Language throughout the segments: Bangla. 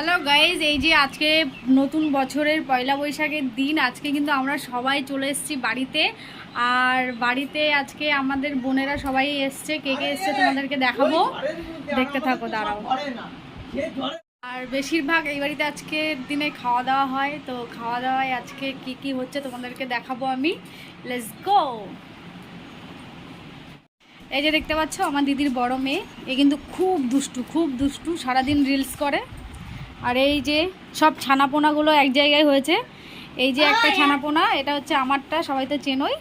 হ্যালো গাইজ, এই যে আজকে নতুন বছরের পয়লা বৈশাখের দিন। আজকে কিন্তু আমরা সবাই চলে এসেছি বাড়িতে। আর বাড়িতে আজকে আমাদের বোনেরা সবাই এসছে। কে কে এসছে তোমাদেরকে দেখাবো, দেখতে থাকো, দাঁড়াও। আর বেশিরভাগ এই বাড়িতে আজকের দিনে খাওয়া দাওয়া হয়, তো খাওয়া দাওয়ায় আজকে কি কি হচ্ছে তোমাদেরকে দেখাবো আমি। Let's go. এই যে দেখতে পাচ্ছ আমার দিদির বড় মেয়ে, এ কিন্তু খুব দুষ্টু, সারাদিন রিলস করে। আর এই যে সব ছানাপোনাগুলো এক জায়গায় হয়েছে। এই যে একটা ছানাপোনা, এটা হচ্ছে আমারটা, সবাই তো চেনই।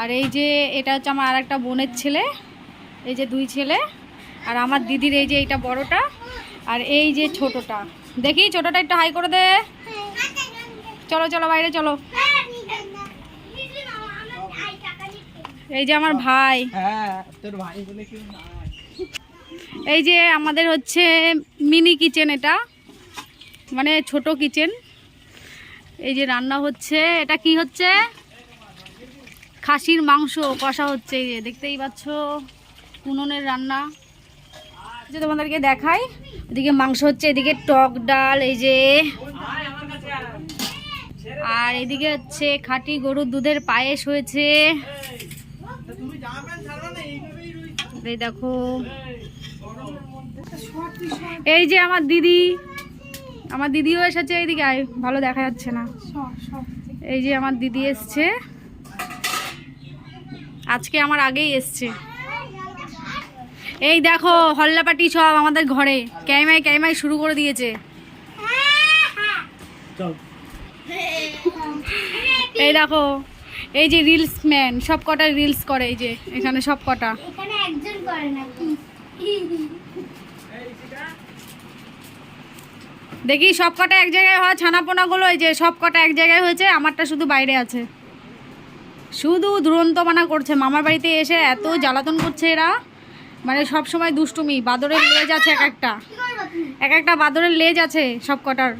আর এই যে এটা হচ্ছে আমার আর একটা বোনের ছেলে, এই যে দুই ছেলে। আর আমার দিদির এই যে এইটা বড়টা, আর এই যে ছোটটা। দেখি ছোটটা একটু হাই করে দে। চলো চলো বাইরে চলো। এই যে আমার ভাই, এই যে আমাদের হচ্ছে মিনি কিচেন, এটা মানে ছোট কিচেন। এই যে রান্না হচ্ছে, এটা কি হচ্ছে, খাসির মাংস কষা হচ্ছে। এই যে দেখতেই পাচ্ছ উনুনের রান্না। যে তোমাদেরকে দেখাই, এদিকে মাংস হচ্ছে, এদিকে টক ডাল, এই যে। আর এদিকে হচ্ছে খাঁটি গরুর দুধের পায়েস হয়েছে। এই দেখো, এই যে আমার দিদিও এসেছে। এইদিকে আয়, ভালো দেখা যাচ্ছে না। এই যে আমার দিদি এসছে, আজকে আমার আগেই এসছে। এই দেখো হল্লাপাটি সব আমাদের ঘরে ক্যাইমাই শুরু করে দিয়েছে। এই দেখো, এই যে রিলস ম্যান, সব কটা রিলস করে। এই যে এখানে সব কটা, দেখি সব কটা এক জায়গায় হয়। ছানাপোনাগুলো এই যে সব কটা এক জায়গায় হয়েছে, আমারটা শুধু বাইরে আছে। শুধু দুরন্ত মানা করছে, মামার বাড়িতে এসে এত জ্বালাতন করছে এরা, মানে সব সময় দুষ্টুমি। বাদরের লেজ আছে, এক একটা বাদরের লেজ আছে সব কটার।